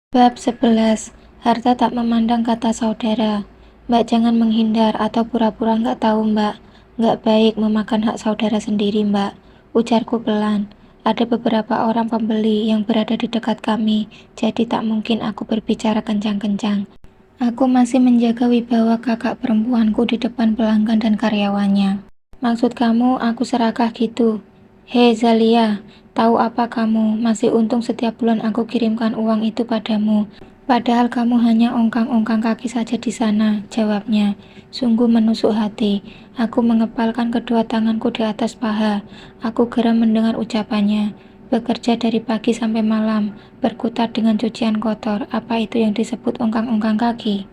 Bab 11. Harta tak memandang kata saudara. Mbak jangan menghindar atau pura-pura nggak tahu mbak. Nggak baik memakan hak saudara sendiri mbak. Ujarku pelan. Ada beberapa orang pembeli yang berada di dekat kami, jadi tak mungkin aku berbicara kencang-kencang. Aku masih menjaga wibawa kakak perempuanku di depan pelanggan dan karyawannya. Maksud kamu aku serakah gitu? Hei Zalia, tahu apa kamu? Masih untung setiap bulan aku kirimkan uang itu padamu. Padahal kamu hanya ongkang-ongkang kaki saja di sana, jawabnya. Sungguh menusuk hati. Aku mengepalkan kedua tanganku di atas paha. Aku geram mendengar ucapannya. Bekerja dari pagi sampai malam, berkutat dengan cucian kotor. Apa itu yang disebut ongkang-ongkang kaki?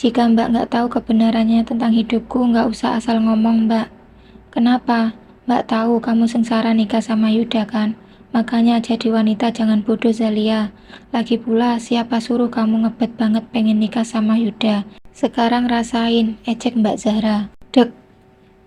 Jika mbak nggak tahu kebenarannya tentang hidupku, nggak usah asal ngomong mbak. Kenapa? Mbak tahu kamu sengsara nikah sama Yuda kan? Makanya jadi wanita jangan bodoh Zalia. Lagi pula siapa suruh kamu ngebet banget pengen nikah sama Yuda? Sekarang rasain, ejek Mbak Zahra. Dek,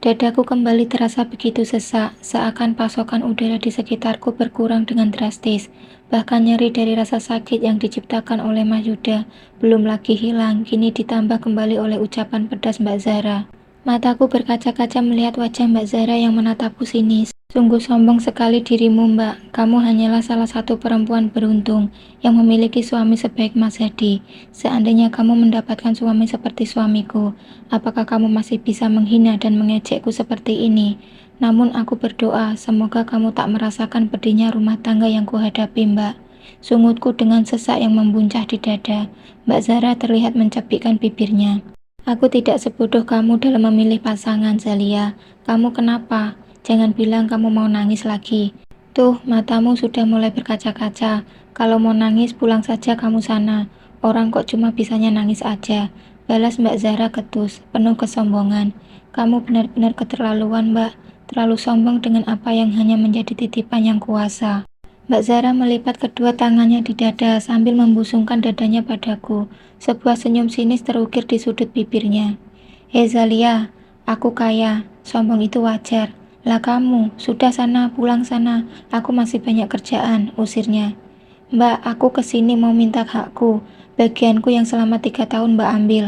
dadaku kembali terasa begitu sesak, seakan pasokan udara di sekitarku berkurang dengan drastis. Bahkan nyeri dari rasa sakit yang diciptakan oleh Mas Yuda belum lagi hilang, kini ditambah kembali oleh ucapan pedas Mbak Zahra. Mataku berkaca-kaca melihat wajah Mbak Zahra yang menatapku sinis. Sungguh sombong sekali dirimu, Mbak. Kamu hanyalah salah satu perempuan beruntung yang memiliki suami sebaik Mas Hadi. Seandainya kamu mendapatkan suami seperti suamiku, apakah kamu masih bisa menghina dan mengejekku seperti ini? Namun aku berdoa, semoga kamu tak merasakan pedihnya rumah tangga yang kuhadapi, Mbak. Sungutku dengan sesak yang membuncah di dada. Mbak Zahra terlihat mencapikkan bibirnya. Aku tidak sebodoh kamu dalam memilih pasangan, Zalia. Kamu kenapa? Jangan bilang kamu mau nangis lagi. Tuh, matamu sudah mulai berkaca-kaca. Kalau mau nangis, pulang saja kamu sana. Orang kok cuma bisanya nangis aja. Balas Mbak Zahra ketus, penuh kesombongan. Kamu benar-benar keterlaluan, Mbak. Terlalu sombong dengan apa yang hanya menjadi titipan yang kuasa. Mbak Zahra melipat kedua tangannya di dada sambil membusungkan dadanya padaku. Sebuah senyum sinis terukir di sudut bibirnya. Hei Zalia, aku kaya, sombong itu wajar. Lah kamu, sudah sana, pulang sana. Aku masih banyak kerjaan, usirnya. Mbak, aku kesini mau minta hakku. Bagianku yang selama 3 tahun Mbak ambil.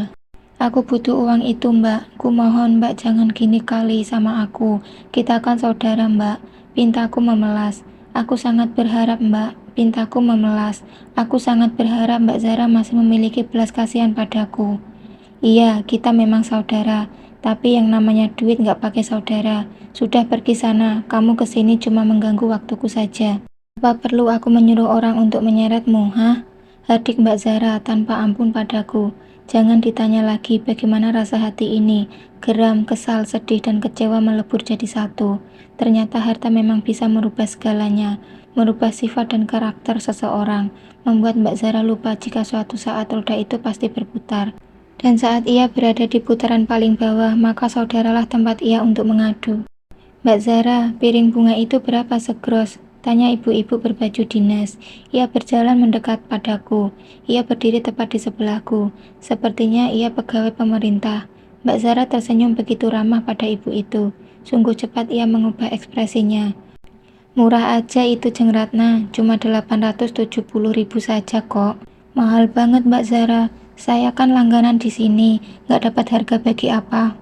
Aku butuh uang itu Mbak. Ku mohon Mbak jangan gini kali sama aku. Kita kan saudara Mbak. Pintaku memelas. Aku sangat berharap Mbak. Pintaku memelas. Aku sangat berharap Mbak Zahra masih memiliki belas kasihan padaku. Iya, kita memang saudara. Tapi yang namanya duit nggak pakai saudara. Sudah pergi sana. Kamu kesini cuma mengganggu waktuku saja. Apa perlu aku menyuruh orang untuk menyeretmu, hah? Hadik Mbak Zahra tanpa ampun padaku. Jangan ditanya lagi bagaimana rasa hati ini. Geram, kesal, sedih, dan kecewa melebur jadi satu. Ternyata harta memang bisa merubah segalanya. Merubah sifat dan karakter seseorang. Membuat Mbak Zahra lupa jika suatu saat roda itu pasti berputar. Dan saat ia berada di putaran paling bawah, maka saudaralah tempat ia untuk mengadu. Mbak Zahra, piring bunga itu berapa segros? Tanya ibu-ibu berbaju dinas. Ia berjalan mendekat padaku. Ia berdiri tepat di sebelahku. Sepertinya ia pegawai pemerintah. Mbak Zahra tersenyum begitu ramah pada ibu itu. Sungguh cepat ia mengubah ekspresinya. Murah aja itu Jeng Ratna, cuma 870.000 saja kok. Mahal banget Mbak Zahra. Saya kan langganan di sini, nggak dapat harga bagi apa.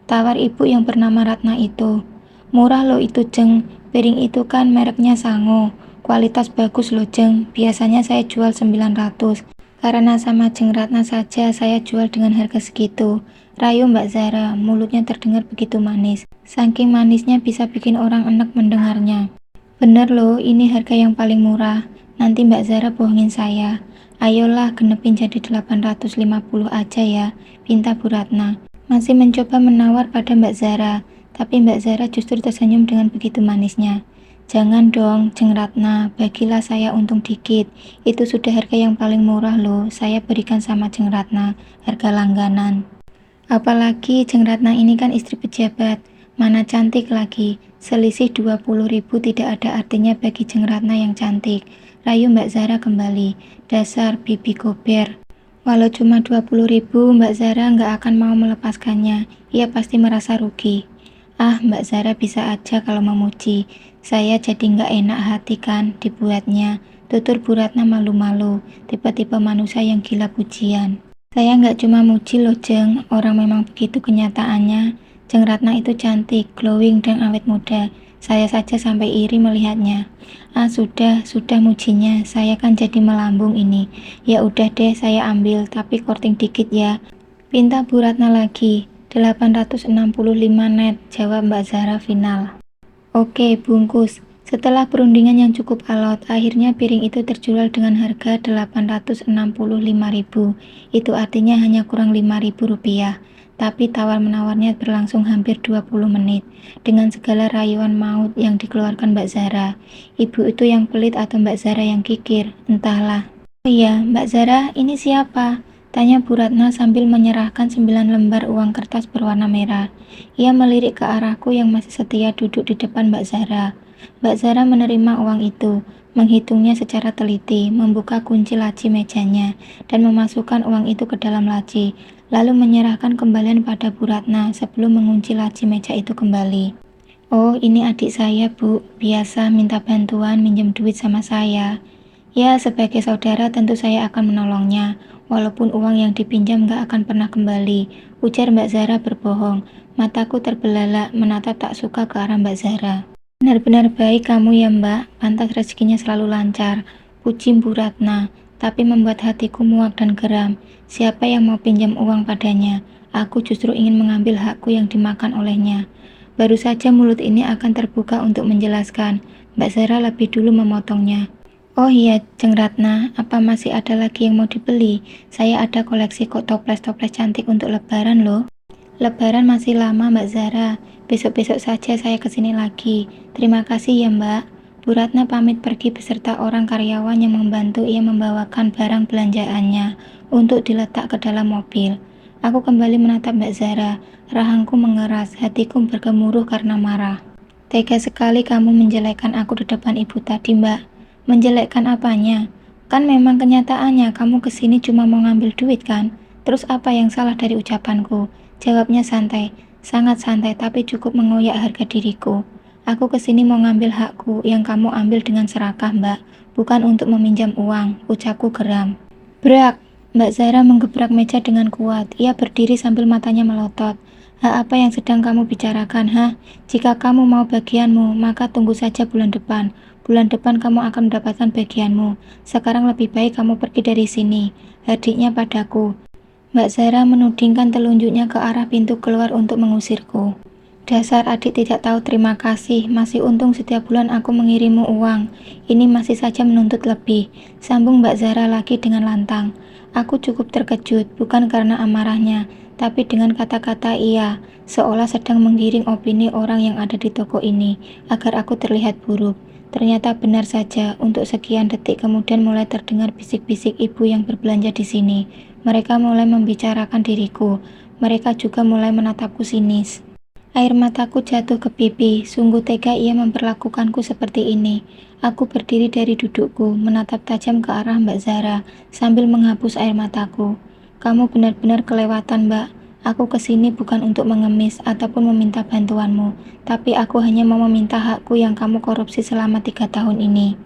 Tawar ibu yang bernama Ratna itu. Murah loh itu Jeng, piring itu kan mereknya Sango. Kualitas bagus loh Jeng, biasanya saya jual 900. Karena sama Jeng Ratna saja saya jual dengan harga segitu. Rayu Mbak Zahra, mulutnya terdengar begitu manis. Saking manisnya bisa bikin orang enak mendengarnya. Bener loh, ini harga yang paling murah. Nanti Mbak Zahra bohongin saya. Ayolah genepin jadi 850 aja ya, pinta Bu Ratna. Masih mencoba menawar pada Mbak Zahra, tapi Mbak Zahra justru tersenyum dengan begitu manisnya. Jangan dong, Jeng Ratna, bagilah saya untung dikit. Itu sudah harga yang paling murah loh, saya berikan sama Jeng Ratna, harga langganan. Apalagi Jeng Ratna ini kan istri pejabat, mana cantik lagi. Selisih 20.000 tidak ada artinya bagi Jeng Ratna yang cantik. Rayu Mbak Zahra kembali. Dasar bibi gober. Walau cuma 20.000, Mbak Zahra nggak akan mau melepaskannya. Ia pasti merasa rugi. Ah, Mbak Zahra bisa aja kalau memuji. Saya jadi nggak enak hati kan dibuatnya. Tutur Bu Ratna malu-malu, tipe-tipe manusia yang gila pujian. Saya nggak cuma muji loh Jeng, orang memang begitu kenyataannya. Jeng Ratna itu cantik, glowing dan awet muda. Saya saja sampai iri melihatnya. Ah sudah mujinya, saya kan jadi melambung ini. Ya udah deh saya ambil, tapi korting dikit ya. Pinta Bu Ratna lagi. 865 net, jawab Mbak Zara final. Oke, bungkus. Setelah perundingan yang cukup alot, akhirnya piring itu terjual dengan harga 865.000. Itu artinya hanya kurang 5.000 rupiah. Tapi tawar-menawarnya berlangsung hampir 20 menit. Dengan segala rayuan maut yang dikeluarkan Mbak Zara. Ibu itu yang pelit atau Mbak Zara yang kikir? Entahlah. Oh iya, Mbak Zara, ini siapa? Tanya Bu Ratna sambil menyerahkan 9 lembar uang kertas berwarna merah. Ia melirik ke arahku yang masih setia duduk di depan Mbak Zara. Mbak Zara menerima uang itu, menghitungnya secara teliti, membuka kunci laci mejanya, dan memasukkan uang itu ke dalam laci, lalu menyerahkan kembalian pada Bu Ratna sebelum mengunci laci meja itu kembali. Oh, ini adik saya, Bu. Biasa minta bantuan minjem duit sama saya. Ya, sebagai saudara tentu saya akan menolongnya, walaupun uang yang dipinjam gak akan pernah kembali, ujar Mbak Zara berbohong. Mataku terbelalak menatap tak suka ke arah Mbak Zara. Benar-benar baik kamu ya Mbak, pantas rezekinya selalu lancar, puji Bu Ratna, tapi membuat hatiku muak dan geram. Siapa yang mau pinjam uang padanya? Aku justru ingin mengambil hakku yang dimakan olehnya. Baru saja mulut ini akan terbuka untuk menjelaskan, Mbak Zara lebih dulu memotongnya. Oh iya, Jeng Ratna, apa masih ada lagi yang mau dibeli? Saya ada koleksi kok toples-toples cantik untuk lebaran loh. Lebaran masih lama Mbak Zara, besok-besok saja saya kesini lagi. Terima kasih ya Mbak. Bu Ratna pamit pergi beserta orang karyawan yang membantu ia membawakan barang belanjaannya untuk diletak ke dalam mobil. Aku kembali menatap Mbak Zara, rahangku mengeras, hatiku bergemuruh karena marah. Tega sekali kamu menjelekkan aku di depan ibu tadi Mbak. Menjelekkan apanya? Kan memang kenyataannya kamu kesini cuma mau ngambil duit kan? Terus apa yang salah dari ucapanku? Jawabnya santai, sangat santai tapi cukup mengoyak harga diriku. Aku kesini mau ngambil hakku yang kamu ambil dengan serakah Mbak, bukan untuk meminjam uang, ucapku geram. Brak! Mbak Zara menggebrak meja dengan kuat. Ia berdiri sambil matanya melotot. Hak apa yang sedang kamu bicarakan, ha? Jika kamu mau bagianmu, maka tunggu saja bulan depan. Bulan depan kamu akan mendapatkan bagianmu. Sekarang lebih baik kamu pergi dari sini. Hardiknya padaku. Mbak Zara menudingkan telunjuknya ke arah pintu keluar untuk mengusirku. Dasar adik tidak tahu terima kasih, masih untung setiap bulan aku mengirimu uang. Ini masih saja menuntut lebih. Sambung Mbak Zara lagi dengan lantang. Aku cukup terkejut, bukan karena amarahnya, tapi dengan kata-kata ia, seolah sedang menggiring opini orang yang ada di toko ini, agar aku terlihat buruk. Ternyata benar saja, untuk sekian detik kemudian mulai terdengar bisik-bisik ibu yang berbelanja di sini. Mereka mulai membicarakan diriku. Mereka juga mulai menatapku sinis. Air mataku jatuh ke pipi, sungguh tega ia memperlakukanku seperti ini. Aku berdiri dari dudukku, menatap tajam ke arah Mbak Zara, sambil menghapus air mataku. Kamu benar-benar kelewatan, Mbak. Aku kesini bukan untuk mengemis ataupun meminta bantuanmu, tapi aku hanya mau meminta hakku yang kamu korupsi selama 3 tahun ini.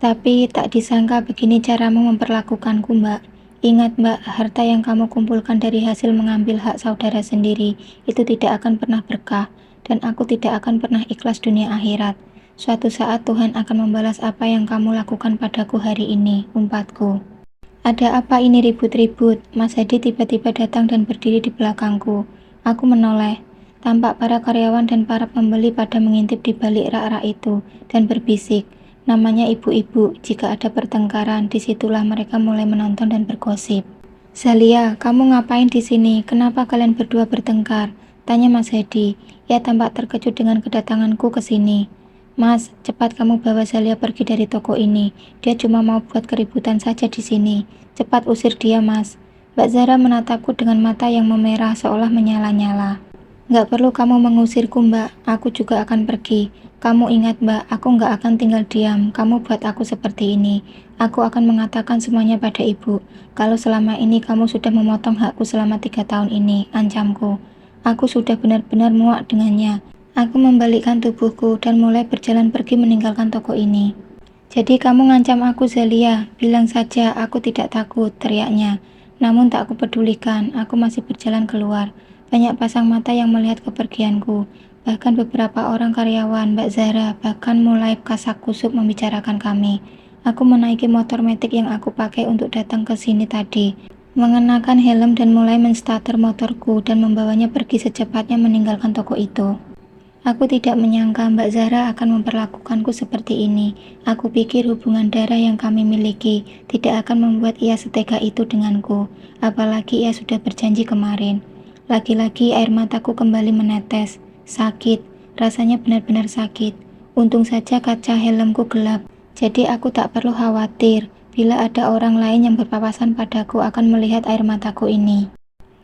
Tapi tak disangka begini caramu memperlakukanku, Mbak. Ingat Mbak, harta yang kamu kumpulkan dari hasil mengambil hak saudara sendiri itu tidak akan pernah berkah, dan aku tidak akan pernah ikhlas dunia akhirat. Suatu saat Tuhan akan membalas apa yang kamu lakukan padaku hari ini, umpatku. Ada apa ini ribut-ribut? Mas Hadi tiba-tiba datang dan berdiri di belakangku. Aku menoleh. Tampak para karyawan dan para pembeli pada mengintip di balik rak-rak itu dan berbisik. Namanya ibu-ibu, jika ada pertengkaran, disitulah mereka mulai menonton dan bergosip. Zalia, kamu ngapain di sini? Kenapa kalian berdua bertengkar? Tanya Mas Hadi. Ia tampak terkejut dengan kedatanganku ke sini. Mas, cepat kamu bawa Zalia pergi dari toko ini. Dia cuma mau buat keributan saja di sini. Cepat usir dia, Mas. Mbak Zara menatapku dengan mata yang memerah seolah menyala-nyala. Nggak perlu kamu mengusirku, Mbak. Aku juga akan pergi. Kamu ingat, Mbak, aku nggak akan tinggal diam. Kamu buat aku seperti ini. Aku akan mengatakan semuanya pada ibu. Kalau selama ini kamu sudah memotong hakku selama 3 tahun ini, ancamku. Aku sudah benar-benar muak dengannya. Aku membalikkan tubuhku dan mulai berjalan pergi meninggalkan toko ini. "Jadi kamu ngancam aku, Zalia? Bilang saja, aku tidak takut," teriaknya. Namun tak kupedulikan, aku masih berjalan keluar. Banyak pasang mata yang melihat kepergianku. Bahkan beberapa orang karyawan, Mbak Zara, bahkan mulai kasak-kusuk membicarakan kami. Aku menaiki motor metik yang aku pakai untuk datang ke sini tadi, mengenakan helm dan mulai menstarter motorku dan membawanya pergi secepatnya meninggalkan toko itu. Aku tidak menyangka Mbak Zara akan memperlakukanku seperti ini. Aku pikir hubungan darah yang kami miliki tidak akan membuat ia setega itu denganku. Apalagi ia sudah berjanji kemarin. Lagi-lagi air mataku kembali menetes. Sakit, rasanya benar-benar sakit. Untung saja kaca helmku gelap, jadi aku tak perlu khawatir bila ada orang lain yang berpapasan padaku akan melihat air mataku ini.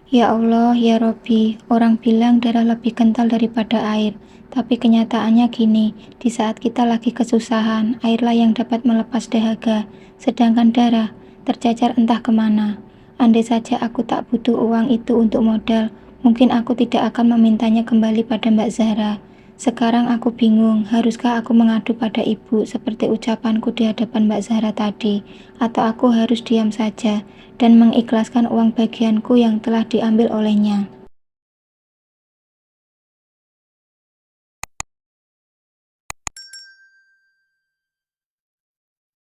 Ya Allah, ya Robbi, orang bilang darah lebih kental daripada air. Tapi kenyataannya gini, di saat kita lagi kesusahan, airlah yang dapat melepas dahaga. Sedangkan darah tercecer entah kemana. Andai saja aku tak butuh uang itu untuk modal, mungkin aku tidak akan memintanya kembali pada Mbak Zahra. Sekarang aku bingung, haruskah aku mengadu pada ibu seperti ucapanku di hadapan Mbak Zahra tadi, atau aku harus diam saja dan mengikhlaskan uang bagianku yang telah diambil olehnya.